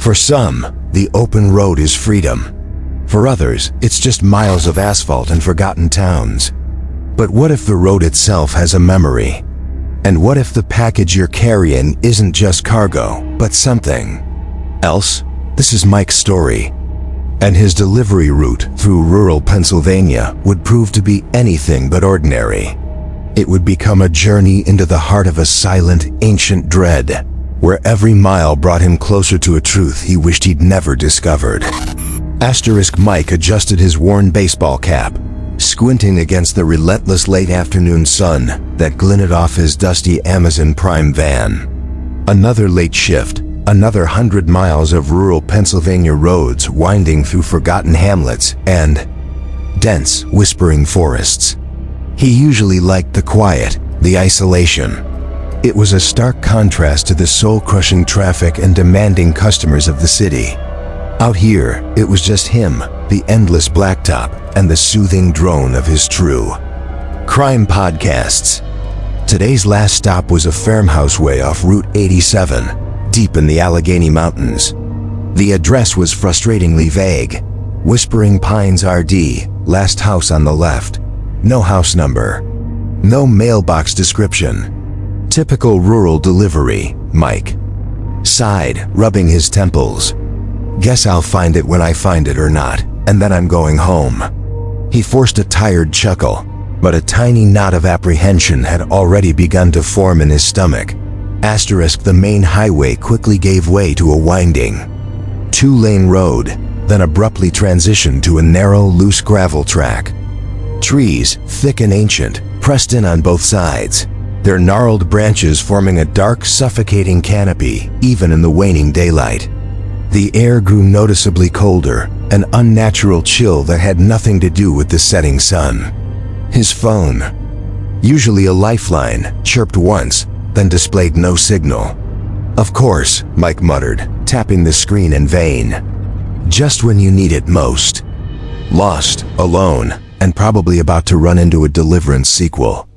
For some, the open road is freedom. For others, it's just miles of asphalt and forgotten towns. But what if the road itself has a memory? And what if the package you're carrying isn't just cargo, but something else? This is Mike's story. And his delivery route through rural Pennsylvania would prove to be anything but ordinary. It would become a journey into the heart of a silent, ancient dread, where every mile brought him closer to a truth he wished he'd never discovered. Mike adjusted his worn baseball cap, squinting against the relentless late afternoon sun that glinted off his dusty Amazon Prime van. Another late shift, another 100 miles of rural Pennsylvania roads winding through forgotten hamlets and dense, whispering forests. He usually liked the quiet, the isolation. It was a stark contrast to the soul-crushing traffic and demanding customers of the city. Out here, it was just him, the endless blacktop, and the soothing drone of his true crime podcasts. Today's last stop was a farmhouse way off Route 87, deep in the Allegheny Mountains. The address was frustratingly vague. Whispering Pines RD, last house on the left. No house number. No mailbox description. Typical rural delivery, Mike sighed, rubbing his temples. Guess I'll find it when I find it or not, and then I'm going home. He forced a tired chuckle, but a tiny knot of apprehension had already begun to form in his stomach. The main highway quickly gave way to a winding two-lane road, then abruptly transitioned to a narrow, loose gravel track. Trees, thick and ancient, pressed in on both sides, their gnarled branches forming a dark, suffocating canopy, even in the waning daylight. The air grew noticeably colder, an unnatural chill that had nothing to do with the setting sun. His phone, usually a lifeline, chirped once, then displayed no signal. Of course, Mike muttered, tapping the screen in vain. Just when you need it most. Lost, alone, and probably about to run into a Deliverance sequel.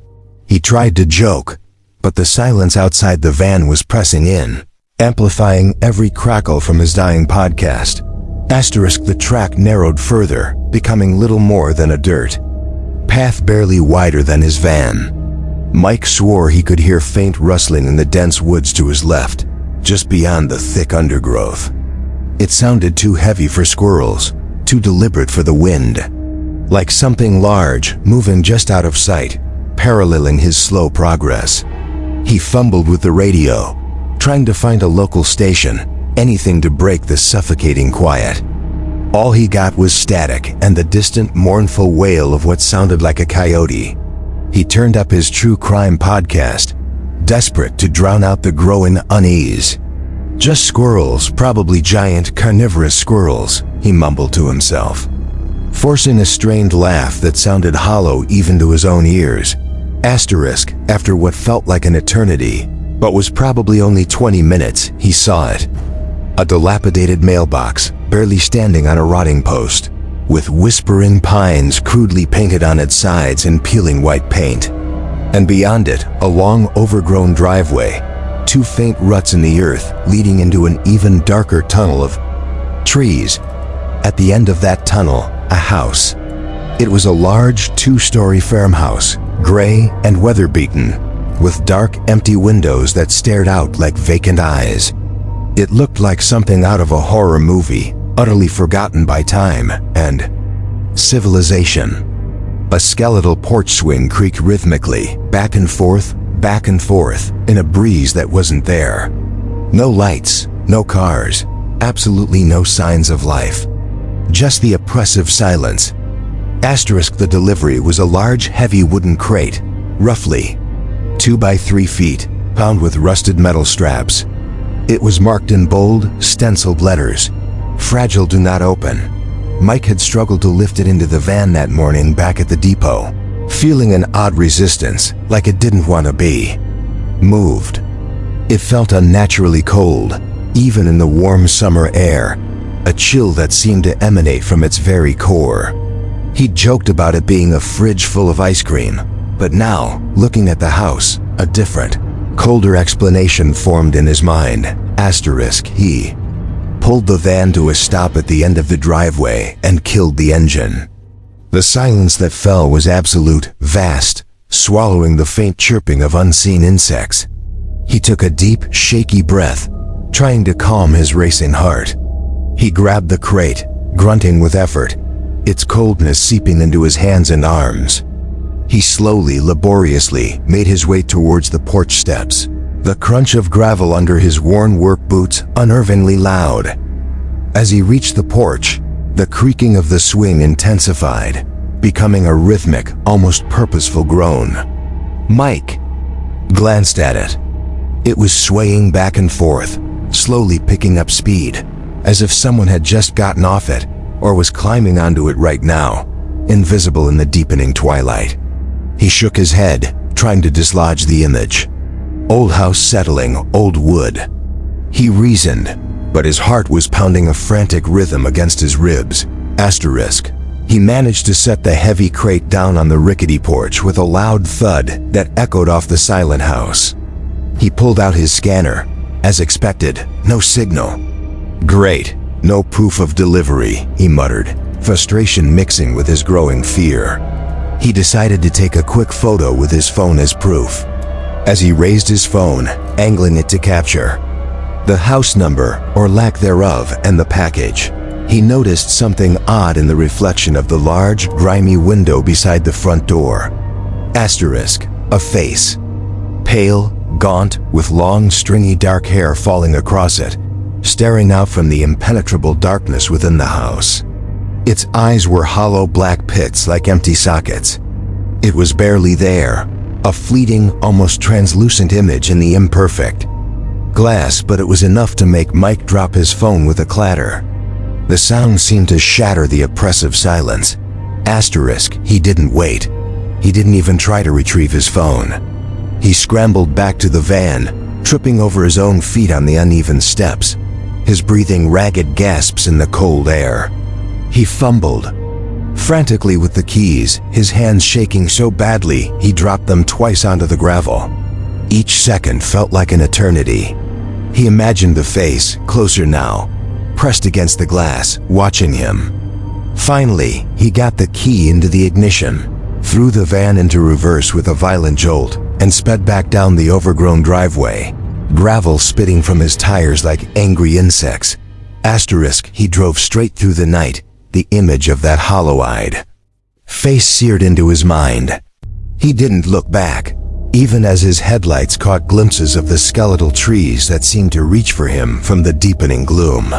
He tried to joke, but the silence outside the van was pressing in, amplifying every crackle from his dying podcast. The track narrowed further, becoming little more than a dirt path barely wider than his van. Mike swore he could hear faint rustling in the dense woods to his left, just beyond the thick undergrowth. It sounded too heavy for squirrels, too deliberate for the wind. Like something large, moving just out of sight, paralleling his slow progress. He fumbled with the radio, trying to find a local station, anything to break the suffocating quiet. All he got was static and the distant, mournful wail of what sounded like a coyote. He turned up his true crime podcast, desperate to drown out the growing unease. Just squirrels, probably giant carnivorous squirrels, he mumbled to himself, forcing a strained laugh that sounded hollow even to his own ears. After what felt like an eternity, but was probably only 20 minutes, he saw it. A dilapidated mailbox, barely standing on a rotting post, with Whispering Pines crudely painted on its sides in peeling white paint. And beyond it, a long, overgrown driveway, two faint ruts in the earth leading into an even darker tunnel of trees. At the end of that tunnel, a house. It was a large, two-story farmhouse, gray and weather-beaten, with dark, empty windows that stared out like vacant eyes. It looked like something out of a horror movie, utterly forgotten by time and civilization. A skeletal porch swing creaked rhythmically, back and forth, in a breeze that wasn't there. No lights, no cars, absolutely no signs of life. Just the oppressive silence. The delivery was a large, heavy wooden crate, roughly 2 by 3 feet, bound with rusted metal straps. It was marked in bold, stenciled letters, "Fragile, do not open." Mike had struggled to lift it into the van that morning back at the depot, feeling an odd resistance, like it didn't want to be moved. It felt unnaturally cold, even in the warm summer air, a chill that seemed to emanate from its very core. He'd joked about it being a fridge full of ice cream, but now, looking at the house, a different, colder explanation formed in his mind. He pulled the van to a stop at the end of the driveway and killed the engine. The silence that fell was absolute, vast, swallowing the faint chirping of unseen insects. He took a deep, shaky breath, trying to calm his racing heart. He grabbed the crate, grunting with effort, its coldness seeping into his hands and arms. He slowly, laboriously made his way towards the porch steps, the crunch of gravel under his worn work boots unnervingly loud. As he reached the porch, the creaking of the swing intensified, becoming a rhythmic, almost purposeful groan. Mike glanced at it. It was swaying back and forth, slowly picking up speed, as if someone had just gotten off it or was climbing onto it right now, invisible in the deepening twilight. He shook his head, trying to dislodge the image. Old house settling, old wood. He reasoned, but his heart was pounding a frantic rhythm against his ribs. Asterisk. He managed to set the heavy crate down on the rickety porch with a loud thud that echoed off the silent house. He pulled out his scanner. As expected, no signal. Great, no proof of delivery, he muttered, frustration mixing with his growing fear. He decided to take a quick photo with his phone as proof. As he raised his phone, angling it to capture the house number, or lack thereof, and the package, he noticed something odd in the reflection of the large, grimy window beside the front door. Asterisk. A face. Pale, gaunt, with long, stringy dark hair falling across it, staring out from the impenetrable darkness within the house. Its eyes were hollow black pits like empty sockets. It was barely there, a fleeting, almost translucent image in the imperfect glass, but it was enough to make Mike drop his phone with a clatter. The sound seemed to shatter the oppressive silence. Asterisk. He didn't wait. He didn't even try to retrieve his phone. He scrambled back to the van, tripping over his own feet on the uneven steps, his breathing ragged gasps in the cold air. He fumbled frantically with the keys, his hands shaking so badly he dropped them twice onto the gravel. Each second felt like an eternity. He imagined the face, closer now, pressed against the glass, watching him. Finally, he got the key into the ignition, threw the van into reverse with a violent jolt, and sped back down the overgrown driveway, gravel spitting from his tires like angry insects. Asterisk. He drove straight through the night, the image of that hollow-eyed face seared into his mind. He didn't look back, even as his headlights caught glimpses of the skeletal trees that seemed to reach for him from the deepening gloom.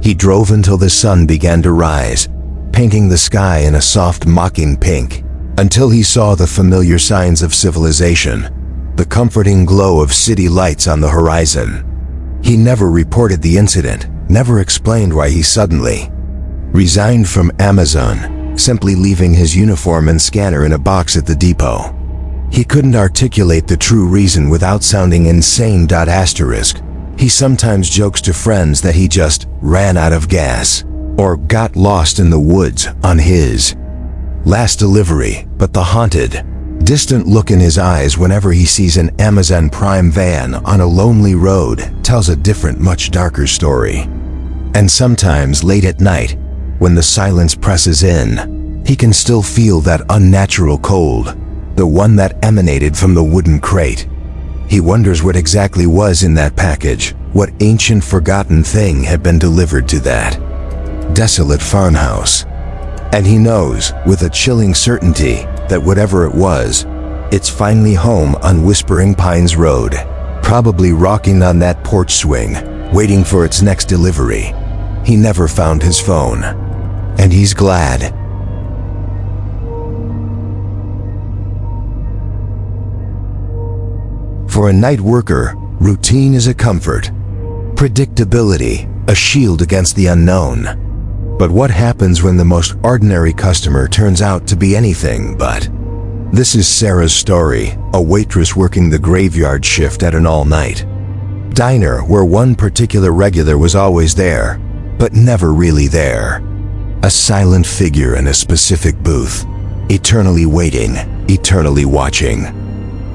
He drove until the sun began to rise, painting the sky in a soft, mocking pink, until he saw the familiar signs of civilization, the comforting glow of city lights on the horizon. He never reported the incident, never explained why he suddenly resigned from Amazon, simply leaving his uniform and scanner in a box at the depot. He couldn't articulate the true reason without sounding insane. Asterisk. He sometimes jokes to friends that he just ran out of gas, or got lost in the woods on his last delivery, but the haunted, distant look in his eyes whenever he sees an Amazon Prime van on a lonely road tells a different, much darker story. And sometimes late at night, when the silence presses in, he can still feel that unnatural cold, the one that emanated from the wooden crate. He wonders what exactly was in that package, what ancient forgotten thing had been delivered to that desolate farmhouse. And he knows, with a chilling certainty, that whatever it was, it's finally home on Whispering Pines Road, probably rocking on that porch swing, waiting for its next delivery. He never found his phone, and he's glad. For a night worker, routine is a comfort, predictability, a shield against the unknown. But what happens when the most ordinary customer turns out to be anything but? This is Sarah's story, a waitress working the graveyard shift at an all-night diner where one particular regular was always there, but never really there. A silent figure in a specific booth, eternally waiting, eternally watching.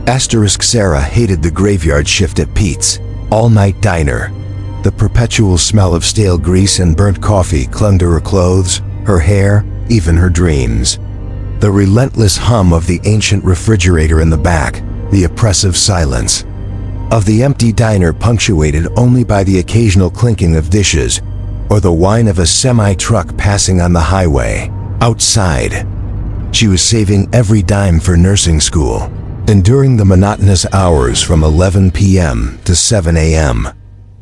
Asterisk. Sarah hated the graveyard shift at Pete's all-night diner. The perpetual smell of stale grease and burnt coffee clung to her clothes, her hair, even her dreams. The relentless hum of the ancient refrigerator in the back, the oppressive silence of the empty diner punctuated only by the occasional clinking of dishes or the whine of a semi-truck passing on the highway. Outside, she was saving every dime for nursing school, enduring the monotonous hours from 11 p.m. to 7 a.m.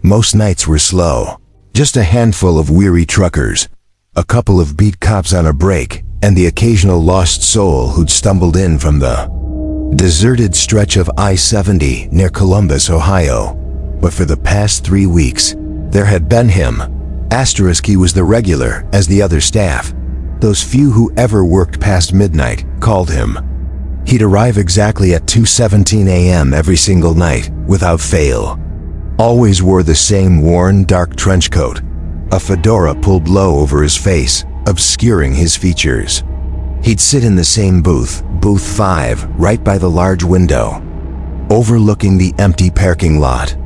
Most nights were slow. Just a handful of weary truckers, a couple of beat cops on a break, and the occasional lost soul who'd stumbled in from the deserted stretch of I-70 near Columbus, Ohio. But for the past 3 weeks, there had been him. He was the regular, as the other staff, those few who ever worked past midnight, called him. He'd arrive exactly at 2:17 a.m. every single night, without fail. Always wore the same worn, dark trench coat, a fedora pulled low over his face, obscuring his features. He'd sit in the same booth, booth 5, right by the large window, overlooking the empty parking lot.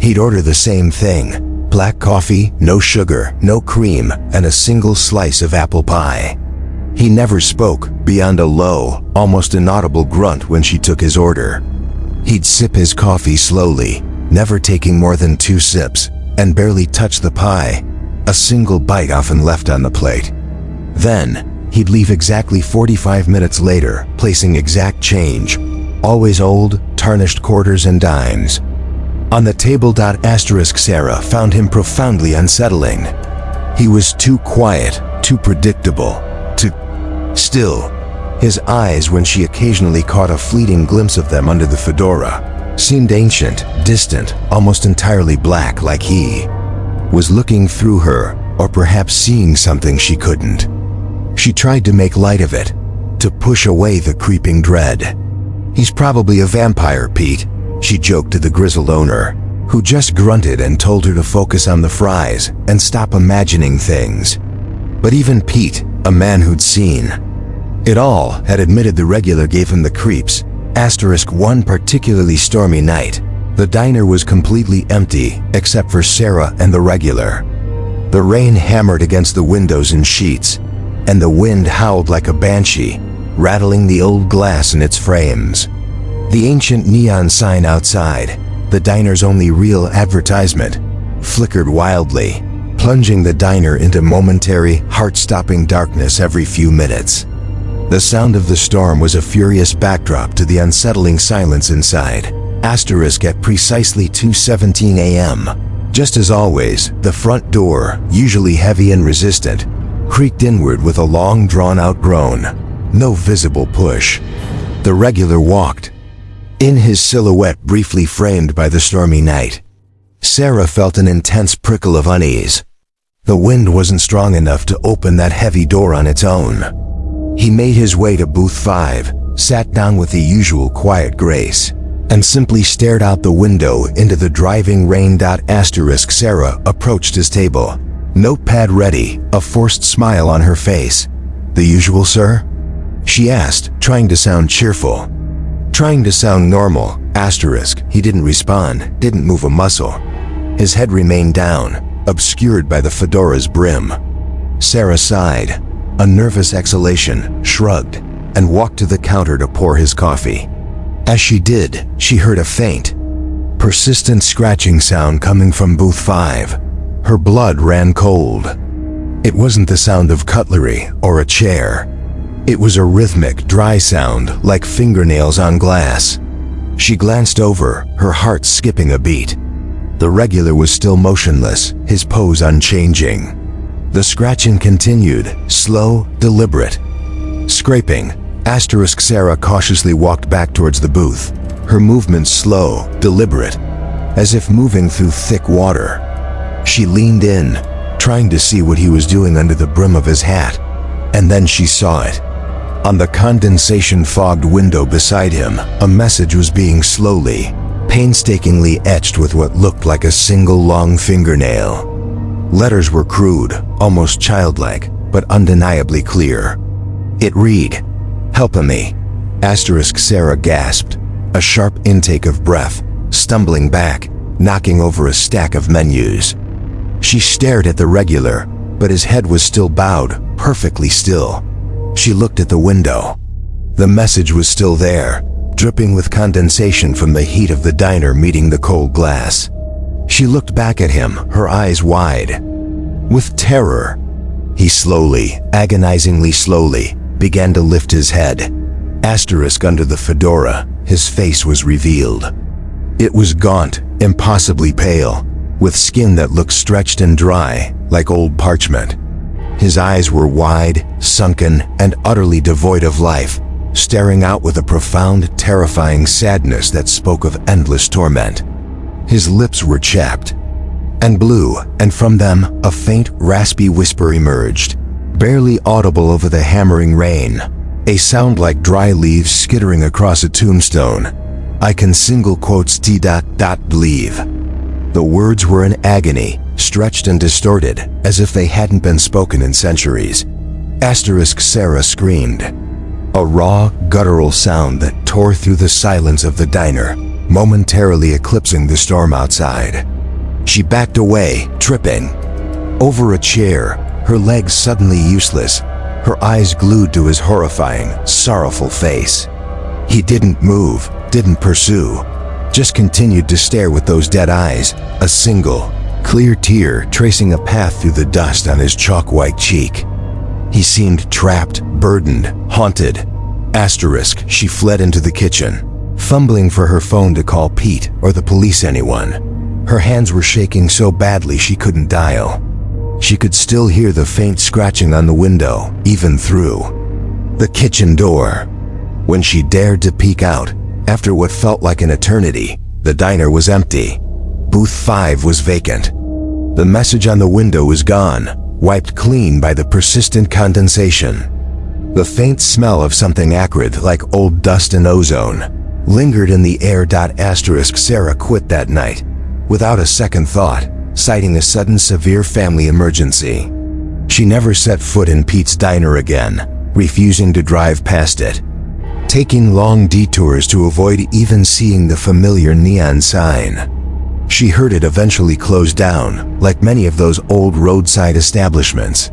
He'd order the same thing: black coffee, no sugar, no cream, and a single slice of apple pie. He never spoke, beyond a low, almost inaudible grunt when she took his order. He'd sip his coffee slowly, never taking more than 2 sips, and barely touch the pie, a single bite often left on the plate. Then, he'd leave exactly 45 minutes later, placing exact change, always old, tarnished quarters and dimes on the table. Sarah found him profoundly unsettling. He was too quiet, too predictable, too still. His eyes, when she occasionally caught a fleeting glimpse of them under the fedora, seemed ancient, distant, almost entirely black, like he was looking through her, or perhaps seeing something she couldn't. She tried to make light of it, to push away the creeping dread. "He's probably a vampire, Pete," she joked to the grizzled owner, who just grunted and told her to focus on the fries and stop imagining things. But even Pete, a man who'd seen it all, had admitted the regular gave him the creeps. One particularly stormy night, the diner was completely empty except for Sarah and the regular. The rain hammered against the windows in sheets, and the wind howled like a banshee, rattling the old glass in its frames. The ancient neon sign outside, the diner's only real advertisement, flickered wildly, plunging the diner into momentary, heart-stopping darkness every few minutes. The sound of the storm was a furious backdrop to the unsettling silence inside. At precisely 2:17 a.m. Just as always, the front door, usually heavy and resistant, creaked inward with a long drawn-out groan. No visible push. The regular walked in, his silhouette briefly framed by the stormy night. Sarah felt an intense prickle of unease. The wind wasn't strong enough to open that heavy door on its own. He made his way to booth 5, sat down with the usual quiet grace, and simply stared out the window into the driving rain. Sarah approached his table, notepad ready, a forced smile on her face. "The usual, sir?" she asked, trying to sound cheerful. Trying to sound normal. He didn't respond, didn't move a muscle. His head remained down, obscured by the fedora's brim. Sarah sighed, a nervous exhalation, shrugged, and walked to the counter to pour his coffee. As she did, she heard a faint, persistent scratching sound coming from booth 5. Her blood ran cold. It wasn't the sound of cutlery or a chair. It was a rhythmic, dry sound, like fingernails on glass. She glanced over, her heart skipping a beat. The regular was still motionless, his pose unchanging. The scratching continued, slow, deliberate. Scraping. Sarah cautiously walked back towards the booth, her movements slow, deliberate, as if moving through thick water. She leaned in, trying to see what he was doing under the brim of his hat, and then she saw it. On the condensation-fogged window beside him, a message was being slowly, painstakingly etched with what looked like a single long fingernail. Letters were crude, almost childlike, but undeniably clear. It read, "Help me." Sarah gasped, a sharp intake of breath, stumbling back, knocking over a stack of menus. She stared at the regular, but his head was still bowed, perfectly still. She looked at the window. The message was still there, dripping with condensation from the heat of the diner meeting the cold glass. She looked back at him, her eyes wide. With terror, he slowly, agonizingly slowly, began to lift his head. Asterisk under the fedora, his face was revealed. It was gaunt, impossibly pale, with skin that looked stretched and dry, like old parchment. His eyes were wide, sunken, and utterly devoid of life, staring out with a profound, terrifying sadness that spoke of endless torment. His lips were chapped and blue, and from them a faint, raspy whisper emerged, barely audible over the hammering rain, a sound like dry leaves skittering across a tombstone. "I can single quotes believe." The words were in agony, stretched and distorted, as if they hadn't been spoken in centuries. Asterisk Sarah screamed. A raw, guttural sound that tore through the silence of the diner, momentarily eclipsing the storm outside. She backed away, tripping. Over a chair, her legs suddenly useless, her eyes glued to his horrifying, sorrowful face. He didn't move, didn't pursue, just continued to stare with those dead eyes, a single, clear tear tracing a path through the dust on his chalk-white cheek. He seemed trapped, burdened, haunted. Asterisk, she fled into the kitchen, fumbling for her phone to call Pete or the police anyone. Her hands were shaking so badly she couldn't dial. She could still hear the faint scratching on the window, even through the kitchen door. When she dared to peek out, after what felt like an eternity, the diner was empty. Booth 5 was vacant. The message on the window was gone, wiped clean by the persistent condensation. The faint smell of something acrid like old dust and ozone lingered in the air. Asterisk Sarah quit that night, without a second thought, citing a sudden severe family emergency. She never set foot in Pete's diner again, refusing to drive past it, taking long detours to avoid even seeing the familiar neon sign. She heard it eventually close down, like many of those old roadside establishments.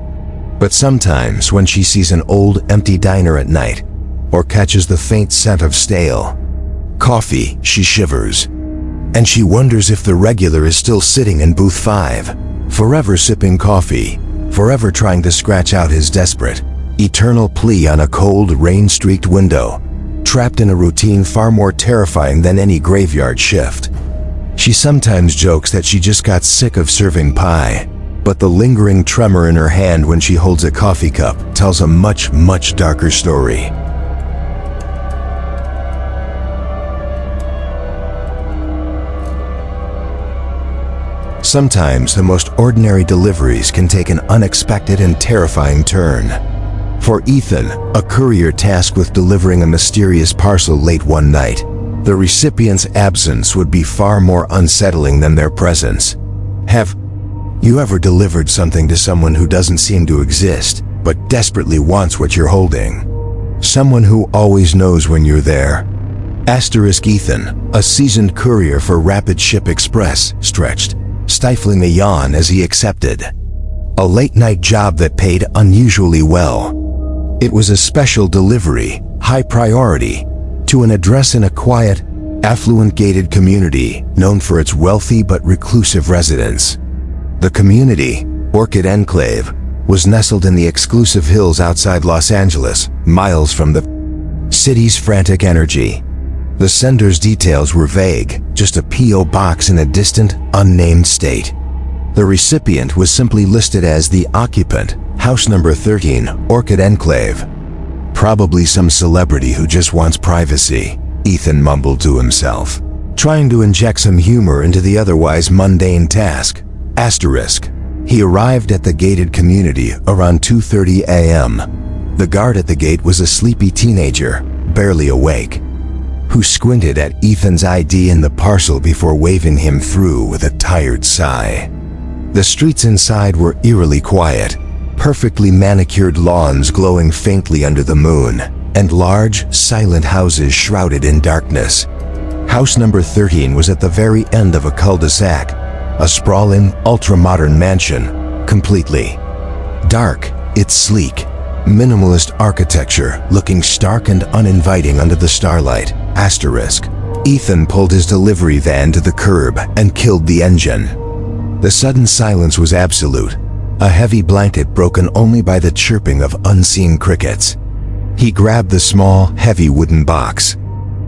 But sometimes when she sees an old, empty diner at night, or catches the faint scent of stale coffee, she shivers. And she wonders if the regular is still sitting in booth 5, forever sipping coffee, forever trying to scratch out his desperate, eternal plea on a cold, rain-streaked window, trapped in a routine far more terrifying than any graveyard shift. She sometimes jokes that she just got sick of serving pie, but the lingering tremor in her hand when she holds a coffee cup tells a much, much darker story. Sometimes the most ordinary deliveries can take an unexpected and terrifying turn. For Ethan, a courier tasked with delivering a mysterious parcel late one night, the recipient's absence would be far more unsettling than their presence. Have you ever delivered something to someone who doesn't seem to exist, but desperately wants what you're holding? Someone who always knows when you're there. Asterisk Ethan, a seasoned courier for Rapid Ship Express, stretched, stifling a yawn as he accepted a late-night job that paid unusually well. It was a special delivery, high priority, to an address in a quiet, affluent gated community known for its wealthy but reclusive residents. The community, Orchid Enclave, was nestled in the exclusive hills outside Los Angeles, miles from the city's frantic energy. The sender's details were vague, just a P.O. box in a distant, unnamed state. The recipient was simply listed as the occupant, house number 13, Orchid Enclave. Probably some celebrity who just wants privacy, Ethan mumbled to himself, trying to inject some humor into the otherwise mundane task. Asterisk. He arrived at the gated community around 2:30 a.m. The guard at the gate was a sleepy teenager, barely awake, who squinted at Ethan's ID and the parcel before waving him through with a tired sigh. The streets inside were eerily quiet, perfectly manicured lawns glowing faintly under the moon, and large, silent houses shrouded in darkness. House number 13 was at the very end of a cul-de-sac, a sprawling, ultra-modern mansion, completely dark. It's sleek, minimalist architecture, looking stark and uninviting under the starlight. Asterisk. Ethan pulled his delivery van to the curb and killed the engine. The sudden silence was absolute, a heavy blanket broken only by the chirping of unseen crickets. He grabbed the small, heavy wooden box.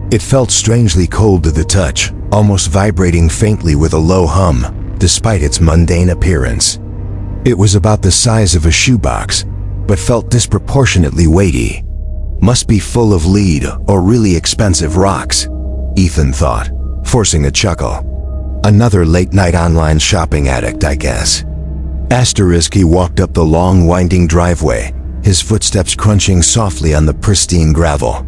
It felt strangely cold to the touch, almost vibrating faintly with a low hum, despite its mundane appearance. It was about the size of a shoebox, but felt disproportionately weighty. Must be full of lead or really expensive rocks, Ethan thought, forcing a chuckle. Another late-night online shopping addict, I guess. Asterisk. He walked up the long, winding driveway, his footsteps crunching softly on the pristine gravel.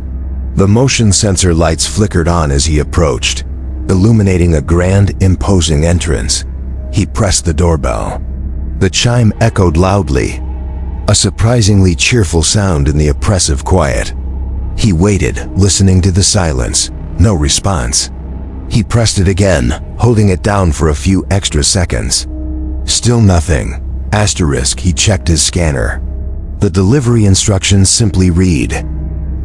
The motion sensor lights flickered on as he approached, illuminating a grand, imposing entrance. He pressed the doorbell. The chime echoed loudly, a surprisingly cheerful sound in the oppressive quiet. He waited, listening to the silence. No response. He pressed it again, holding it down for a few extra seconds. Still nothing. Asterisk. He checked his scanner. The delivery instructions simply read,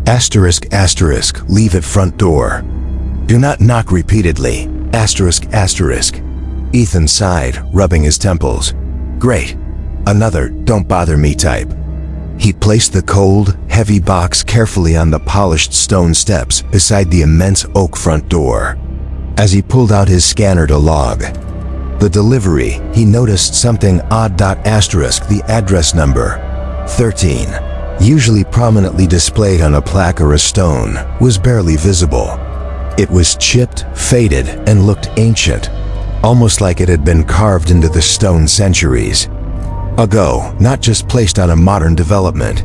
asterisk, asterisk, leave at front door. Do not knock repeatedly. Asterisk, asterisk. Ethan sighed, rubbing his temples. Great. Another don't bother me type. He placed the cold, heavy box carefully on the polished stone steps beside the immense oak front door. As he pulled out his scanner to log the delivery, he noticed something odd. Asterisk. The address number, 13, usually prominently displayed on a plaque or a stone, was barely visible. It was chipped, faded, and looked ancient, almost like it had been carved into the stone centuries ago, not just placed on a modern development.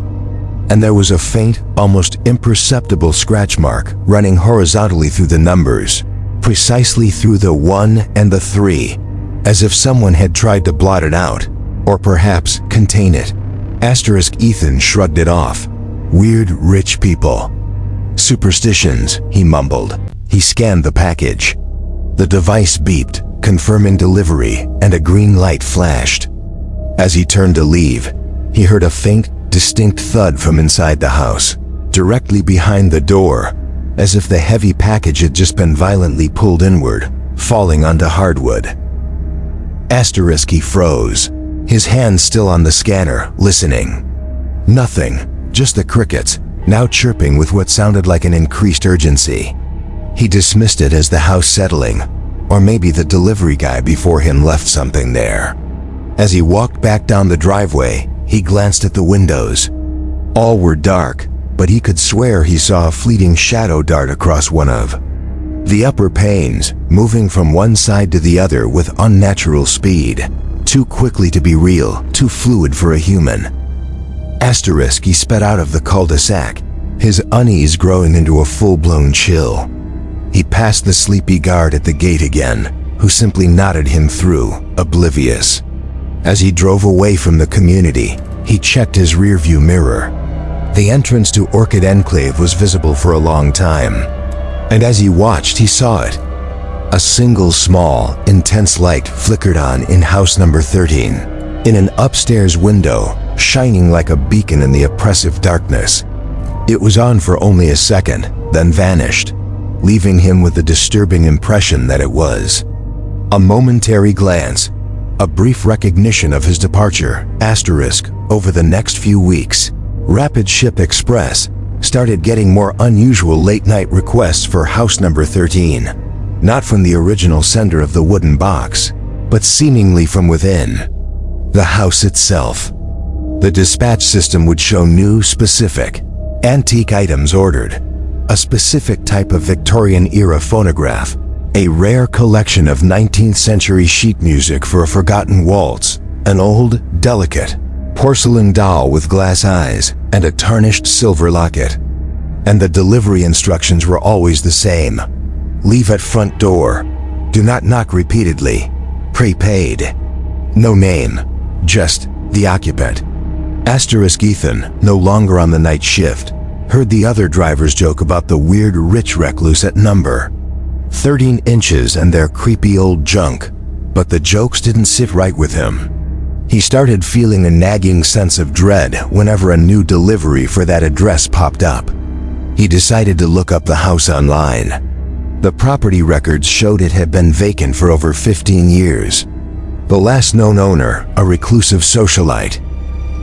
And there was a faint, almost imperceptible scratch mark running horizontally through the numbers, precisely through the 1 and the 3, as if someone had tried to blot it out, or perhaps contain it. Asterisk. Ethan shrugged it off. Weird rich people. Superstitions, he mumbled. He scanned the package. The device beeped, confirming delivery, and a green light flashed. As he turned to leave, he heard a faint, distinct thud from inside the house, directly behind the door, as if the heavy package had just been violently pulled inward, falling onto hardwood. Asterisk. He froze, his hand still on the scanner, listening. Nothing, just the crickets, now chirping with what sounded like an increased urgency. He dismissed it as the house settling, or maybe the delivery guy before him left something there. As he walked back down the driveway, he glanced at the windows. All were dark, but he could swear he saw a fleeting shadow dart across one of the upper panes, moving from one side to the other with unnatural speed. Too quickly to be real, too fluid for a human. Asterisk. He sped out of the cul-de-sac, his unease growing into a full-blown chill. He passed the sleepy guard at the gate again, who simply nodded him through, oblivious. As he drove away from the community, he checked his rearview mirror. The entrance to Orchid Enclave was visible for a long time, and as he watched, he saw it. A single small, intense light flickered on in house number 13, in an upstairs window, shining like a beacon in the oppressive darkness. It was on for only a second, then vanished, leaving him with the disturbing impression that it was a momentary glance, a brief recognition of his departure. Asterisk. Over the next few weeks, Rapid Ship Express started getting more unusual late-night requests for house number 13, not from the original sender of the wooden box, but seemingly from within the house itself. The dispatch system would show new, specific, antique items ordered, a specific type of Victorian-era phonograph, a rare collection of 19th century sheet music for a forgotten waltz, an old, delicate, porcelain doll with glass eyes, and a tarnished silver locket. And the delivery instructions were always the same. Leave at front door. Do not knock repeatedly. Prepaid. No name, just the occupant. Asterisk. Ethan, no longer on the night shift, heard the other drivers joke about the weird rich recluse at number 13 inches and their creepy old junk. But the jokes didn't sit right with him. He started feeling a nagging sense of dread whenever a new delivery for that address popped up. He decided to look up the house online. The property records showed it had been vacant for over 15 years. The last known owner, a reclusive socialite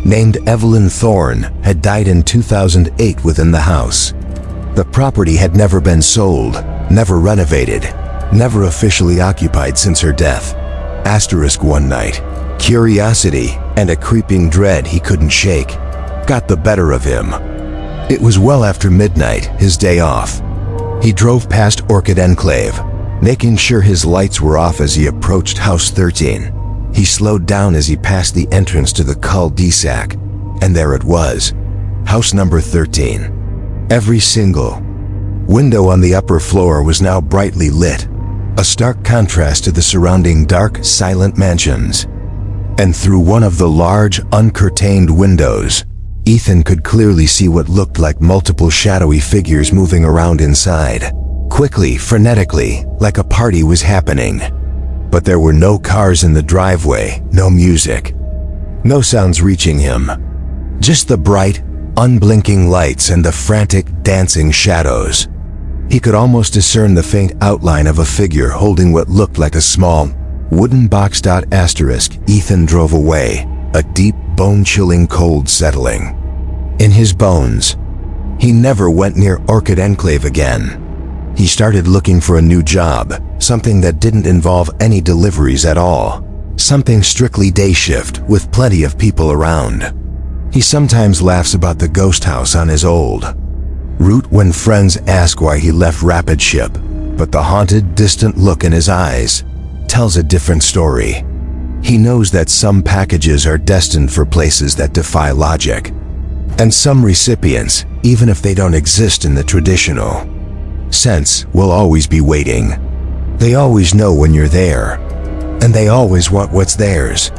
named Evelyn Thorne, had died in 2008 within the house. The property had never been sold, never renovated, never officially occupied since her death. One night, curiosity and a creeping dread he couldn't shake got the better of him. It was well after midnight, his day off. He drove past Orchid Enclave, making sure his lights were off as he approached House 13. He slowed down as he passed the entrance to the cul-de-sac, and there it was, house number 13. Every single window on the upper floor was now brightly lit, a stark contrast to the surrounding dark, silent mansions. And through one of the large, uncurtained windows, Ethan could clearly see what looked like multiple shadowy figures moving around inside, quickly, frenetically, like a party was happening. But there were no cars in the driveway, no music, no sounds reaching him. Just the bright, unblinking lights and the frantic, dancing shadows. He could almost discern the faint outline of a figure holding what looked like a small, wooden box. Ethan drove away, a deep, bone-chilling cold settling in his bones. He never went near Orchid Enclave again. He started looking for a new job, something that didn't involve any deliveries at all. Something strictly day shift with plenty of people around. He sometimes laughs about the ghost house on his old route when friends ask why he left Rapid Ship, but the haunted, distant look in his eyes tells a different story. He knows that some packages are destined for places that defy logic, and some recipients, even if they don't exist in the traditional sense, will always be waiting. They always know when you're there, and they always want what's theirs.